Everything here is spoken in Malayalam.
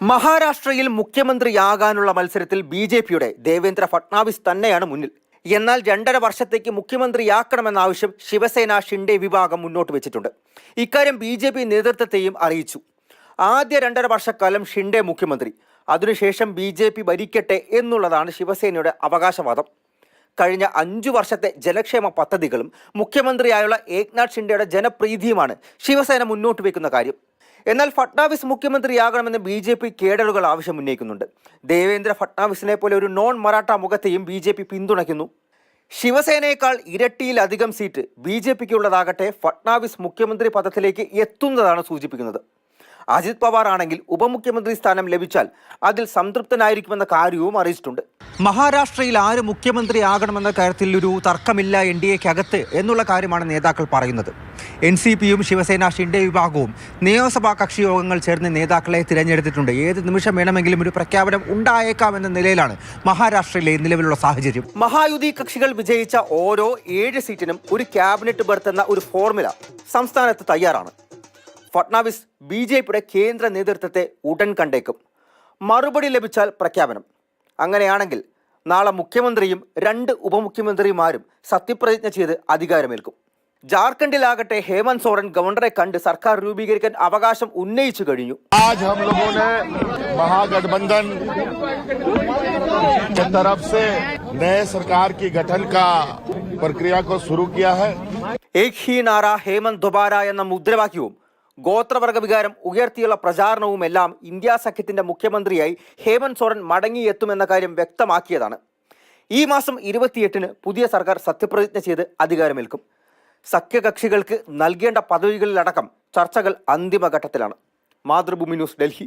മഹാരാഷ്ട്രയിൽ മുഖ്യമന്ത്രിയാകാനുള്ള മത്സരത്തിൽ ബി.ജെ.പിയുടെ ദേവേന്ദ്ര ഫട്നാവിസ് തന്നെയാണ് മുന്നിൽ. എന്നാൽ 2.5 വർഷത്തേക്ക് മുഖ്യമന്ത്രിയാക്കണമെന്ന ആവശ്യം ശിവസേന ഷിൻഡെ വിഭാഗം മുന്നോട്ട് വെച്ചിട്ടുണ്ട്. ഇക്കാര്യം ബി.ജെ.പി നേതൃത്വത്തെയും അറിയിച്ചു. ആദ്യ 2.5 വർഷക്കാലം ഷിൻഡെ മുഖ്യമന്ത്രി, അതിനുശേഷം ബി.ജെ.പി ഭരിക്കട്ടെ എന്നുള്ളതാണ് ശിവസേനയുടെ അവകാശവാദം. കഴിഞ്ഞ 5 വർഷത്തെ ജനക്ഷേമ പദ്ധതികളും മുഖ്യമന്ത്രിയായുള്ള ഏക്നാഥ് ഷിൻഡെയുടെ ജനപ്രീതിയുമാണ് ശിവസേന മുന്നോട്ട് വയ്ക്കുന്ന കാര്യം. എന്നാൽ ഫട്നാവിസ് മുഖ്യമന്ത്രിയാകണമെന്ന് ബി.ജെ.പി കേഡറുകൾ ആവശ്യം ഉന്നയിക്കുന്നുണ്ട്. ദേവേന്ദ്ര ഫട്നാവിസിനെ പോലെ ഒരു നോൺ മറാഠ മുഖത്തെയും ബി.ജെ.പി പിന്തുണയ്ക്കുന്നു. ശിവസേനയേക്കാൾ ഇരട്ടിയിലധികം സീറ്റ് ബി.ജെ.പിക്കുള്ളതാകട്ടെ ഫട്നാവിസ് മുഖ്യമന്ത്രി പദത്തിലേക്ക് എത്തുന്നതാണ് സൂചിപ്പിക്കുന്നത്. അജിത് പവാർ ആണെങ്കിൽ ഉപമുഖ്യമന്ത്രി സ്ഥാനം ലഭിച്ചാൽ അതിൽ സംതൃപ്തനായിരിക്കുമെന്ന കാര്യവും അറിയിച്ചിട്ടുണ്ട്. മഹാരാഷ്ട്രയിൽ ആര് മുഖ്യമന്ത്രിയാകണമെന്ന കാര്യത്തിൽ ഒരു തർക്കമില്ല എൻ.ഡി.എക്കകത്ത് എന്നുള്ള കാര്യമാണ് നേതാക്കൾ പറയുന്നത്. എൻ.സി.പിയും ശിവസേന ഷിൻഡെ വിഭാഗവും നിയമസഭാ കക്ഷി യോഗങ്ങൾ ചേർന്ന് നേതാക്കളെ തിരഞ്ഞെടുത്തിട്ടുണ്ട്. ഏത് നിമിഷം വേണമെങ്കിലും ഒരു പ്രഖ്യാപനം ഉണ്ടായേക്കാമെന്ന നിലയിലാണ് മഹാരാഷ്ട്രയിലെ നിലവിലുള്ള സാഹചര്യം. മഹായുതി കക്ഷികൾ വിജയിച്ച ഓരോ 7 സീറ്റിനും ഒരു ക്യാബിനറ്റ് ബർത്ത് എന്ന ഒരു ഫോർമുല സംസ്ഥാനത്ത് തയ്യാറാണ്. ഫട്നാവിസ് ബി.ജെ.പിയുടെ കേന്ദ്ര നേതൃത്വത്തെ ഉടൻ കണ്ടേക്കും. മറുപടി ലഭിച്ചാൽ പ്രഖ്യാപനം. അങ്ങനെയാണെങ്കിൽ നാളെ മുഖ്യമന്ത്രിയും 2 ഉപമുഖ്യമന്ത്രിമാരും സത്യപ്രതിജ്ഞ ചെയ്ത് അധികാരമേൽക്കും. ജാർഖണ്ഡിലാകട്ടെ ഹേമന്ത് സോറൻ ഗവർണറെ കണ്ട് സർക്കാർ രൂപീകരിക്കാൻ അവകാശം ഉന്നയിച്ചു കഴിഞ്ഞു. महागठबंधन की तरफ से नए सरकार की गठन का प्रक्रिया को शुरू किया है. ഏക് ഹി നാര ഹേമന്ത് ദോബാര എന്ന മുദ്രാവാക്യവും ഗോത്രവർഗ വികാരം ഉയർത്തിയുള്ള പ്രചാരണവുമെല്ലാം ഇന്ത്യ സഖ്യത്തിന്റെ മുഖ്യമന്ത്രിയായി ഹേമന്ത് സോറൻ മടങ്ങിയെത്തുമെന്ന കാര്യം വ്യക്തമാക്കിയതാണ്. ഈ മാസം 28-ന് പുതിയ സർക്കാർ സത്യപ്രതിജ്ഞ ചെയ്ത് അധികാരമേൽക്കും. സഖ്യകക്ഷികൾക്ക് നൽകേണ്ട പദവികളിലടക്കം ചർച്ചകൾ അന്തിമഘട്ടത്തിലാണ്. മാതൃഭൂമി ന്യൂസ്, ഡൽഹി.